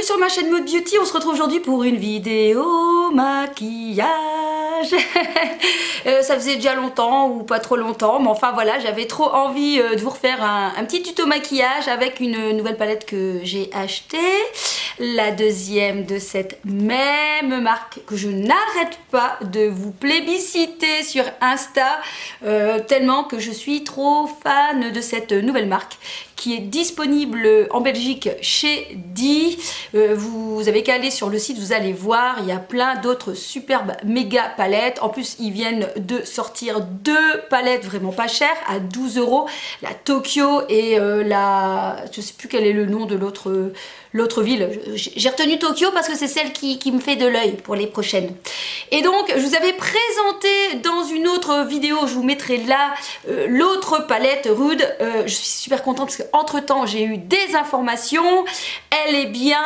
sur ma chaîne Mode Beauty, on se retrouve aujourd'hui pour une vidéo maquillage. Ça faisait déjà longtemps ou pas trop longtemps, mais enfin voilà, j'avais trop envie de vous refaire un petit tuto maquillage avec une nouvelle palette que j'ai achetée. La deuxième de cette même marque que je n'arrête pas de vous plébisciter sur Insta, tellement que je suis trop fan de cette nouvelle marque qui est disponible en Belgique chez Di. Vous avez qu'à aller sur le site, vous allez voir, il y a plein d'autres superbes méga palettes. En plus, ils viennent de sortir deux palettes vraiment pas chères à 12 €. La Tokyo et la... je sais plus quel est le nom de l'autre ville. J'ai retenu Tokyo parce que c'est celle qui me fait de l'œil pour les prochaines. Et donc, je vous avais présenté dans une autre vidéo, je vous mettrai là l'autre palette Rude. Je suis super contente parce qu'entre temps, j'ai eu des informations. Elle est bien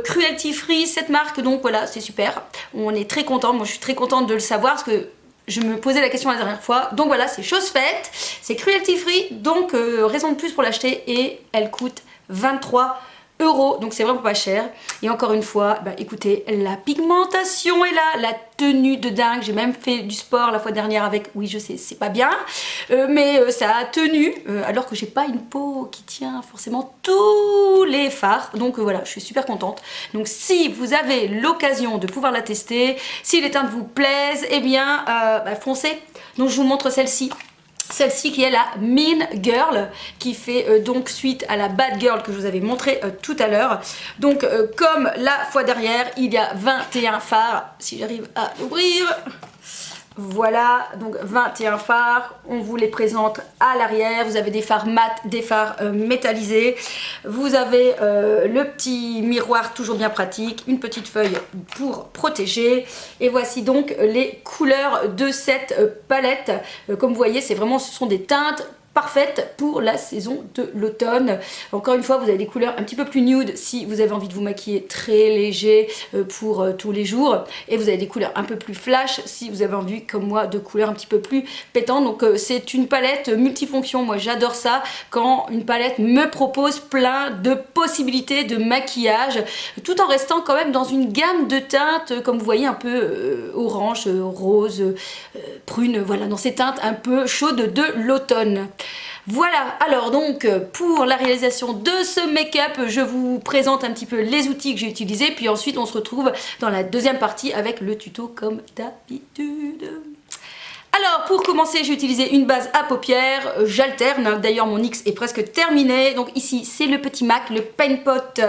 cruelty free, cette marque, donc voilà, c'est super. On est très content. Moi, je suis très contente de le savoir parce que je me posais la question la dernière fois. Donc voilà, c'est chose faite. C'est cruelty free, donc raison de plus pour l'acheter. Et elle coûte 23 €, donc c'est vraiment pas cher. Et encore une fois, bah, écoutez, la pigmentation est là, la tenue de dingue. J'ai même fait du sport la fois dernière avec, oui je sais, c'est pas bien, mais ça a tenu, alors que j'ai pas une peau qui tient forcément tous les fards. Donc voilà, je suis super contente. Donc si vous avez l'occasion de pouvoir la tester, si les teintes vous plaisent, eh bien bah, foncez. Donc je vous montre celle-ci. Celle-ci qui est la Mean Girl, qui fait donc suite à la Bad Girl que je vous avais montré tout à l'heure. Donc comme la fois dernière, il y a 21 fards, si j'arrive à l'ouvrir. Voilà, donc 21 fards, on vous les présente à l'arrière. Vous avez des fards mat, des fards métallisés. Vous avez le petit miroir toujours bien pratique, une petite feuille pour protéger. Et voici donc les couleurs de cette palette. Comme vous voyez, c'est vraiment, ce sont des teintes parfaite pour la saison de l'automne. Encore une fois, vous avez des couleurs un petit peu plus nude si vous avez envie de vous maquiller très léger pour tous les jours, et vous avez des couleurs un peu plus flash si vous avez envie comme moi de couleurs un petit peu plus pétantes. Donc c'est une palette multifonction. Moi j'adore ça quand une palette me propose plein de possibilités de maquillage tout en restant quand même dans une gamme de teintes comme vous voyez, un peu orange, rose, prune, voilà, dans ces teintes un peu chaudes de l'automne. Voilà, alors donc pour la réalisation de ce make-up, je vous présente un petit peu les outils que j'ai utilisés, puis ensuite on se retrouve dans la deuxième partie avec le tuto comme d'habitude. Alors pour commencer, j'ai utilisé une base à paupières, j'alterne, d'ailleurs mon X est presque terminé. Donc ici c'est le petit MAC, le Paint Pot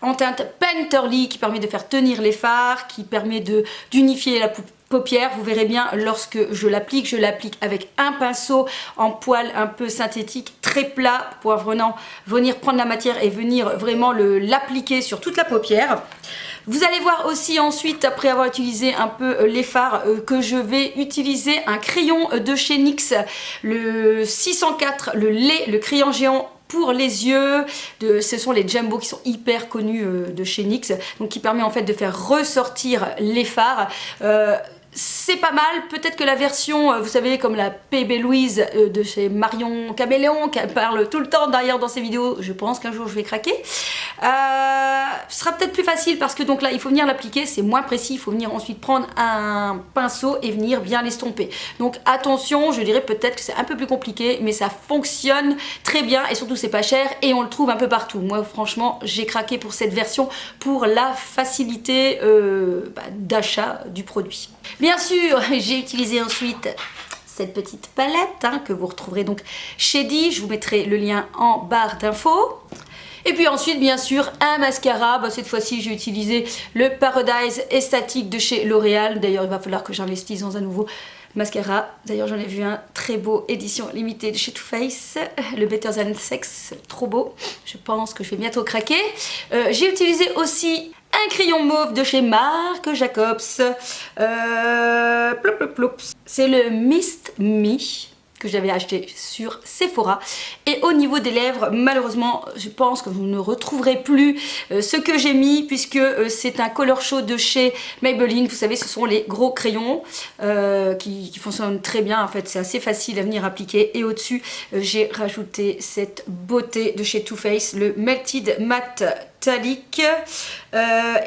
en teinte Painterly qui permet de faire tenir les fards, qui permet d'unifier la paupière. Vous verrez bien lorsque je l'applique avec un pinceau en poil un peu synthétique, très plat, pour pouvoir venir prendre la matière et venir vraiment l'appliquer sur toute la paupière. Vous allez voir aussi ensuite, après avoir utilisé un peu les fards, que je vais utiliser un crayon de chez NYX, le 604, le crayon géant pour les yeux. Ce sont les Jumbo qui sont hyper connus de chez NYX, donc qui permet en fait de faire ressortir les fards. C'est pas mal, peut-être que la version, vous savez, comme la PB Louise de chez Marion Caméléon, qui parle tout le temps d'ailleurs dans ses vidéos, je pense qu'un jour je vais craquer, ce sera peut-être plus facile parce que donc là il faut venir l'appliquer, c'est moins précis, il faut venir ensuite prendre un pinceau et venir bien l'estomper. Donc attention, je dirais peut-être que c'est un peu plus compliqué, mais ça fonctionne très bien et surtout c'est pas cher et on le trouve un peu partout. Moi franchement j'ai craqué pour cette version pour la facilité d'achat du produit. Bien sûr, j'ai utilisé ensuite cette petite palette que vous retrouverez donc chez Di. Je vous mettrai le lien en barre d'infos. Et puis ensuite, bien sûr, un mascara. Cette fois-ci, j'ai utilisé le Paradise Estatique de chez L'Oréal. D'ailleurs, il va falloir que j'investisse dans un nouveau mascara. D'ailleurs, j'en ai vu un très beau, édition limitée de chez Too Faced, le Better Than Sex, trop beau. Je pense que je vais bientôt craquer. J'ai utilisé aussi un crayon mauve de chez Marc Jacobs. C'est le Mist Me. que j'avais acheté sur Sephora. Et au niveau des lèvres, malheureusement, je pense que vous ne retrouverez plus ce que j'ai mis, puisque c'est un Color Show de chez Maybelline. Vous savez, ce sont les gros crayons qui fonctionnent très bien. En fait, c'est assez facile à venir appliquer. Et au-dessus, j'ai rajouté cette beauté de chez Too Faced, le Melted Matte Talic.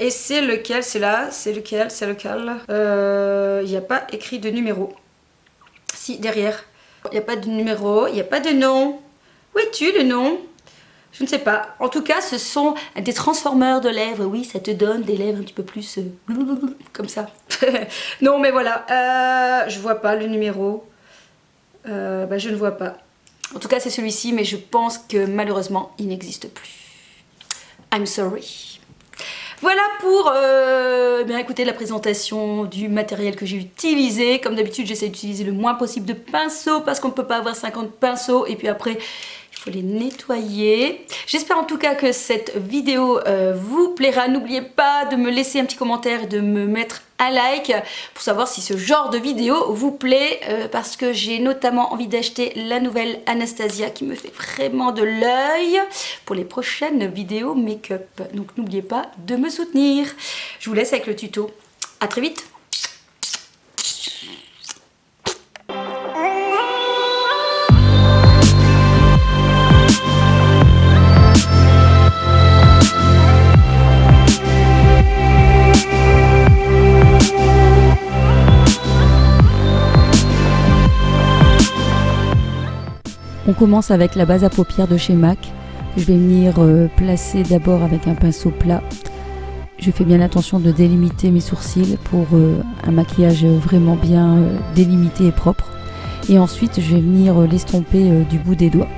Et c'est lequel? C'est là. C'est lequel? C'est lequel? Il n'y a pas écrit de numéro. Si, derrière. Il n'y a pas de numéro, il n'y a pas de nom. Où es-tu le nom? Je ne sais pas. En tout cas, ce sont des transformeurs de lèvres. Oui, ça te donne des lèvres un petit peu plus comme ça. Non, mais voilà. Je vois pas le numéro. Je ne vois pas. En tout cas, c'est celui-ci, mais je pense que malheureusement, il n'existe plus. I'm sorry. Voilà pour bien écouter la présentation du matériel que j'ai utilisé. Comme d'habitude, j'essaie d'utiliser le moins possible de pinceaux parce qu'on ne peut pas avoir 50 pinceaux. Et puis après, il faut les nettoyer. J'espère en tout cas que cette vidéo vous plaira. N'oubliez pas de me laisser un petit commentaire et de me mettre un like pour savoir si ce genre de vidéo vous plaît, parce que j'ai notamment envie d'acheter la nouvelle Anastasia qui me fait vraiment de l'œil pour les prochaines vidéos make-up. Donc n'oubliez pas de me soutenir. Je vous laisse avec le tuto. À très vite. On commence avec la base à paupières de chez MAC. Je vais venir placer d'abord avec un pinceau plat. Je fais bien attention de délimiter mes sourcils pour un maquillage vraiment bien délimité et propre. Et ensuite, je vais venir l'estomper du bout des doigts.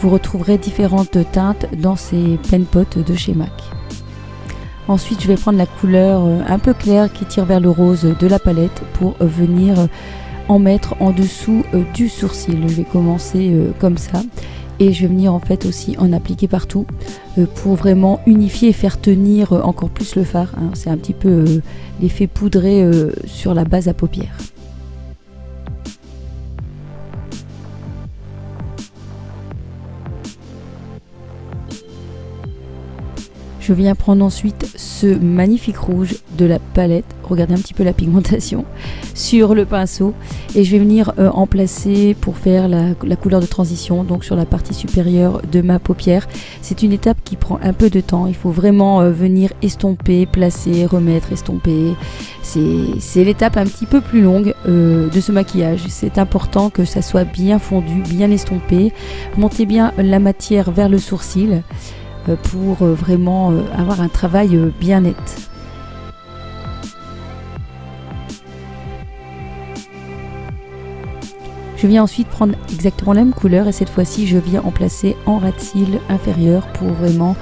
Vous retrouverez différentes teintes dans ces pen pots de chez MAC. Ensuite, je vais prendre la couleur un peu claire qui tire vers le rose de la palette pour venir en mettre en dessous du sourcil. Je vais commencer comme ça et je vais venir en fait aussi en appliquer partout pour vraiment unifier et faire tenir encore plus le fard, hein. C'est un petit peu l'effet poudré sur la base à paupières. Je viens prendre ensuite ce magnifique rouge de la palette, regardez un petit peu la pigmentation sur le pinceau, et je vais venir en placer pour faire la couleur de transition, donc sur la partie supérieure de ma paupière. C'est une étape qui prend un peu de temps, il faut vraiment venir estomper, placer, remettre, estomper. C'est l'étape un petit peu plus longue de ce maquillage. C'est important que ça soit bien fondu, bien estompé. Montez bien la matière vers le sourcil pour vraiment avoir un travail bien net. Je viens ensuite prendre exactement la même couleur et cette fois-ci je viens en placer en ras de cils inférieur pour vraiment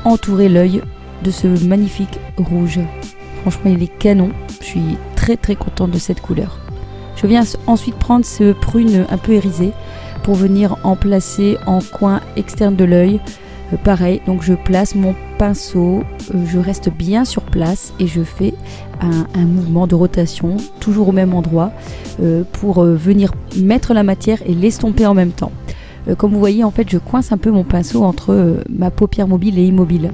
entourer l'œil de ce magnifique rouge. Franchement, il est canon, je suis très contente de cette couleur. Je viens ensuite prendre ce prune un peu irisé pour venir en placer en coin externe de l'œil. Pareil, donc je place mon pinceau, je reste bien sur place et je fais un mouvement de rotation toujours au même endroit pour venir mettre la matière et l'estomper en même temps. Comme vous voyez, en fait, je coince un peu mon pinceau entre ma paupière mobile et immobile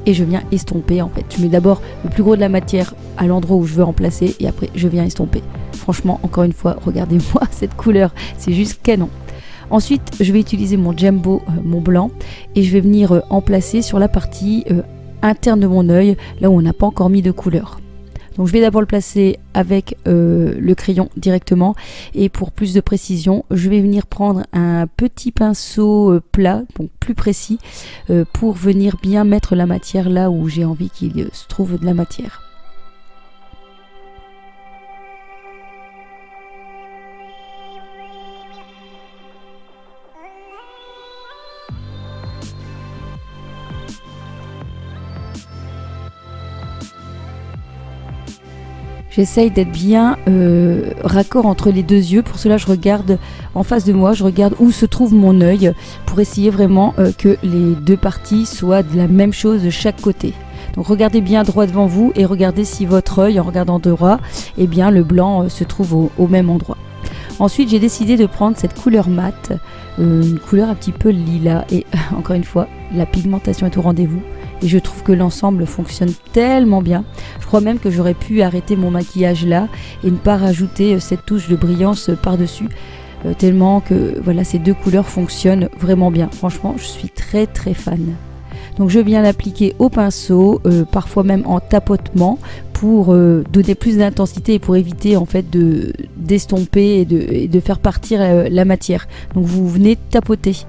et je viens estomper. En fait, je mets d'abord le plus gros de la matière à l'endroit où je veux en placer et après je viens estomper. Franchement, encore une fois, regardez-moi cette couleur, c'est juste canon. Ensuite, je vais utiliser mon Jumbo Mont Blanc et je vais venir en placer sur la partie interne de mon œil, là où on n'a pas encore mis de couleur. Donc je vais d'abord le placer avec le crayon directement et pour plus de précision, je vais venir prendre un petit pinceau plat, donc plus précis, pour venir bien mettre la matière là où j'ai envie qu'il se trouve de la matière. J'essaye d'être bien raccord entre les deux yeux. Pour cela, je regarde en face de moi, je regarde où se trouve mon œil pour essayer vraiment que les deux parties soient de la même chose de chaque côté. Donc regardez bien droit devant vous et regardez si votre œil, en regardant droit, eh bien le blanc se trouve au même endroit. Ensuite, j'ai décidé de prendre cette couleur mate, une couleur un petit peu lilas. Et encore une fois, la pigmentation est au rendez-vous. Et je trouve que l'ensemble fonctionne tellement bien. Je crois même que j'aurais pu arrêter mon maquillage là et ne pas rajouter cette touche de brillance par-dessus. Tellement que voilà, ces deux couleurs fonctionnent vraiment bien. Franchement, je suis très très fan. Donc je viens l'appliquer au pinceau, parfois même en tapotement, pour donner plus d'intensité et pour éviter en fait d'estomper et de faire partir la matière. Donc vous venez tapoter.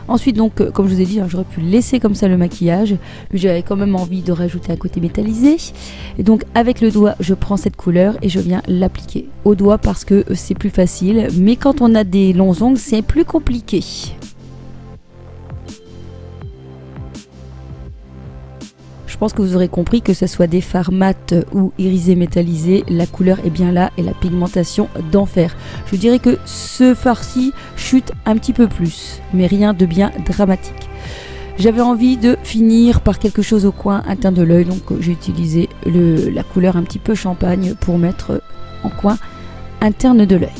Ensuite donc, comme je vous ai dit, j'aurais pu laisser comme ça le maquillage, mais j'avais quand même envie de rajouter un côté métallisé. Et donc avec le doigt, je prends cette couleur et je viens l'appliquer au doigt parce que c'est plus facile. Mais quand on a des longs ongles, c'est plus compliqué. Je pense que vous aurez compris que ce soit des fards mat ou irisés métallisés, la couleur est bien là et la pigmentation d'enfer. Je dirais que ce fard-ci chute un petit peu plus, mais rien de bien dramatique. J'avais envie de finir par quelque chose au coin interne de l'œil, donc j'ai utilisé la couleur un petit peu champagne pour mettre en coin interne de l'œil.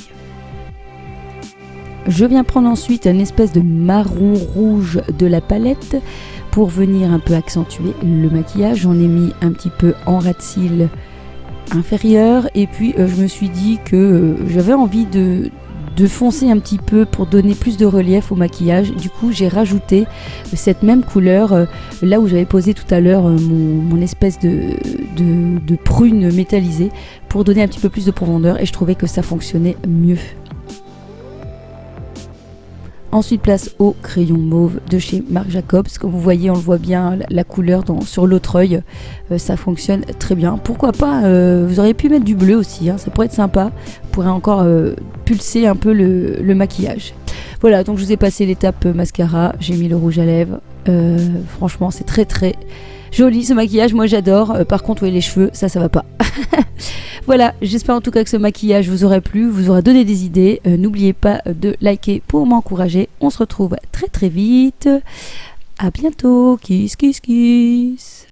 Je viens prendre ensuite une espèce de marron rouge de la palette pour venir un peu accentuer le maquillage. J'en ai mis un petit peu en ras de cils inférieur et puis je me suis dit que j'avais envie de foncer un petit peu pour donner plus de relief au maquillage. Du coup j'ai rajouté cette même couleur là où j'avais posé tout à l'heure mon espèce de prune métallisée pour donner un petit peu plus de profondeur et je trouvais que ça fonctionnait mieux. Ensuite, place au crayon mauve de chez Marc Jacobs. Comme vous voyez, on le voit bien, la couleur sur l'autre œil, ça fonctionne très bien. Pourquoi pas, vous auriez pu mettre du bleu aussi, hein, ça pourrait être sympa. Vous pourrez encore pulser un peu le maquillage. Voilà, donc je vous ai passé l'étape mascara, j'ai mis le rouge à lèvres. Franchement, c'est très très joli ce maquillage, moi j'adore. Par contre, oui, les cheveux, ça va pas. Voilà, j'espère en tout cas que ce maquillage vous aura plu, vous aura donné des idées. N'oubliez pas de liker pour m'encourager. On se retrouve très très vite. À bientôt. Kiss kiss kiss.